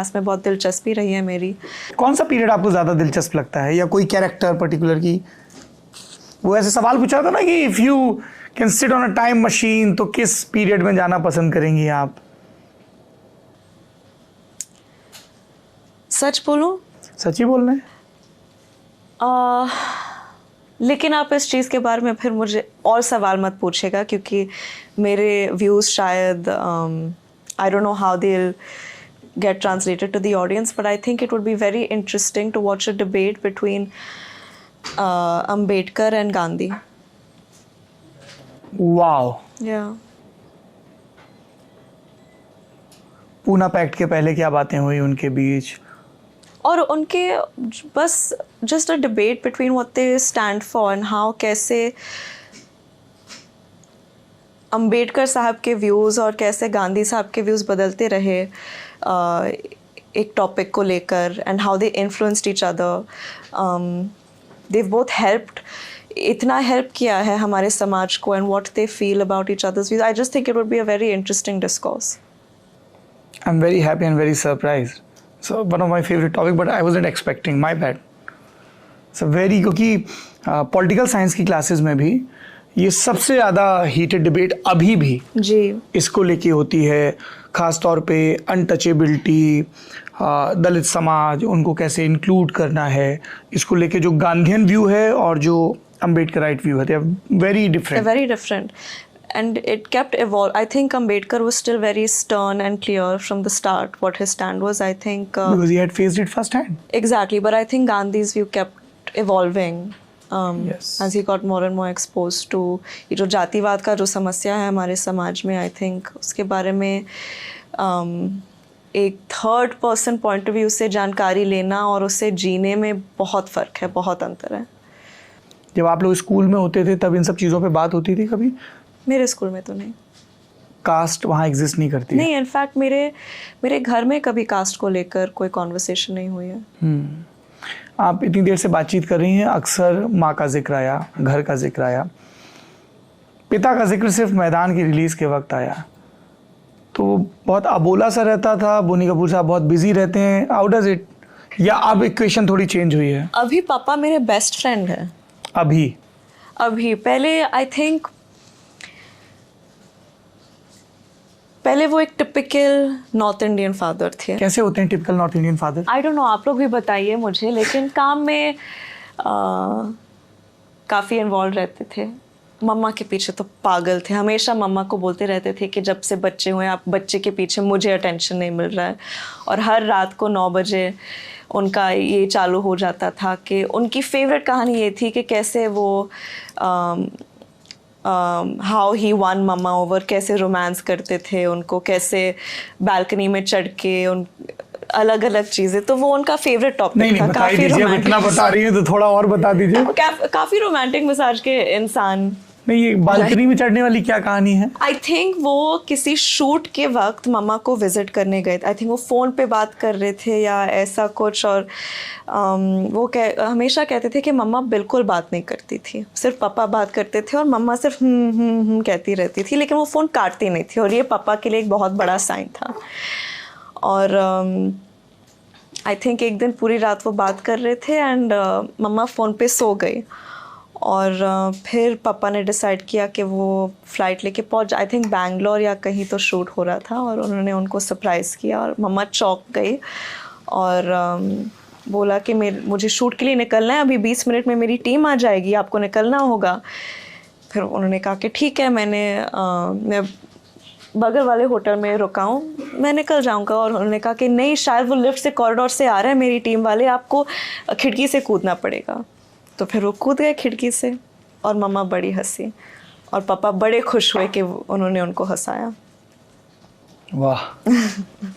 Class में बहुत दिलचस्पी रही है मेरी। कौन सा पीरियड आपको ज़्यादा दिलचस्प लगता है, या कोई कैरेक्टर पर्टिकुलर की? वो ऐसे सवाल पूछा था ना कि if you can sit on a time machine, तो किस पीरियड में जाना पसंद करेंगी आप? सच बोलूं? सच ही बोल रहे हैं। लेकिन आप इस चीज़ के बारे में फिर मुझे और सवाल मत पूछेगा, क्योंकि मेरे व्यूज़ शायद I don't know how they will get translated to the audience, but I think it would be very interesting to watch a debate between Ambedkar and Gandhi. Wow. Yeah. Poona pact के पहले क्या बातें हुई उनके बीच? और उनके बस just a debate between what they stand for and how कैसे अंबेडकर साहब के व्यूज़ और कैसे गांधी साहब के व्यूज़ बदलते रहे एक टॉपिक को लेकर, and how they influenced each other. They both helped, इतना हेल्प किया है हमारे समाज को, and what they feel about each others views. I just think it would be a very interesting discourse. I am very happy and very surprised. So one of my favourite topic, but I wasn't expecting, my bad. So very, क्योंकि political science की classes में भी ये सबसे ज़्यादा heated debate अभी भी जी इसको लेके होती है, ख़ास तौर पे अनटचेबिलिटी, दलित समाज, उनको कैसे इंक्लूड करना है, इसको लेके जो गांधीयन व्यू है और जो अम्बेडकराइट व्यू है, they are very different. very different, and it kept evolve. I think Ambedkar was still very stern and clear from the start what his stand was. I think Because he had faced it first hand. exactly, but I think Gandhi's view kept evolving Yes. as he got more and more exposed to ये जो जातिवाद का जो समस्या है हमारे समाज में, I think उसके बारे में एक third person point of view से जानकारी लेना और उससे जीने में बहुत फ़र्क है, बहुत अंतर है। जब आप लोग स्कूल में होते थे तब इन सब चीज़ों पे बात होती थी कभी? मेरे स्कूल में तो नहीं। कास्ट वहाँ एग्जिस्ट नहीं करती है? नहीं, इनफैक्ट मेरे घर में कभी कास्ट को लेकर कोई कॉन्वर्सेशन नहीं हुई है। आप इतनी देर से बातचीत कर रही हैं, अक्सर माँ का जिक्र आया, घर का जिक्र आया, पिता का जिक्र सिर्फ मैदान की रिलीज़ के वक्त आया, तो बहुत अबोला सा रहता था। बोनी कपूर साहब बहुत बिजी रहते हैं, हाउ डज इट, या अब इक्वेशन थोड़ी चेंज हुई है? अभी पापा मेरे बेस्ट फ्रेंड है। अभी पहले आई थिंक पहले वो एक टिपिकल नॉर्थ इंडियन फादर थे। कैसे होते हैं typical north Indian father? I don't know, आप लोग भी बताइए मुझे, लेकिन काम में काफ़ी इन्वॉल्व रहते थे। मम्मा के पीछे तो पागल थे, हमेशा मम्मा को बोलते रहते थे कि जब से बच्चे हुए आप बच्चे के पीछे मुझे अटेंशन नहीं मिल रहा है। और हर रात को 9 बजे उनका ये चालू हो जाता था कि उनकी फेवरेट कहानी ये थी कि कैसे वो how he won mamma over, कैसे रोमांस करते थे उनको, कैसे बालकनी में चढ़ के उन अलग अलग चीजें, तो वो उनका फेवरेट टॉपिक था। काफी रोमांटिक, इतना बता रही है तो थोड़ा और बता दीजिए। काफी रोमांटिक मिजाज के इंसान। नहीं, ये बालकनी में चढ़ने वाली क्या कहानी है? आई थिंक वो किसी शूट के वक्त मम्मा को विजिट करने गए थे। आई थिंक वो फ़ोन पे बात कर रहे थे या ऐसा कुछ, और वो हमेशा कहते थे कि मम्मा बिल्कुल बात नहीं करती थी, सिर्फ पापा बात करते थे और मम्मा सिर्फ कहती रहती थी, लेकिन वो फ़ोन काटती नहीं थी, और ये पापा के लिए एक बहुत बड़ा साइन था। और आई थिंक एक दिन पूरी रात वो बात कर रहे थे एंड मम्मा फ़ोन पे सो गई, और फिर पापा ने डिसाइड किया कि वो फ़्लाइट लेके पहुंच, आई थिंक बैंगलोर या कहीं तो शूट हो रहा था, और उन्होंने उनको सरप्राइज़ किया। और मम्मा चौंक गई और बोला कि मुझे शूट के लिए निकलना है, अभी 20 मिनट में मेरी टीम आ जाएगी, आपको निकलना होगा। फिर उन्होंने कहा कि ठीक है, मैं बगल वाले होटल में रुका हूँ, मैं निकल जाऊँगा। और उन्होंने कहा कि नहीं, शायद वो लिफ्ट से कॉरिडोर से आ रहा है मेरी टीम वाले, आपको खिड़की से कूदना पड़ेगा। तो फिर वो कूद गए खिड़की से, और मम्मा बड़ी हंसी, और पापा बड़े खुश हुए कि उन्होंने उनको हंसाया। वाह।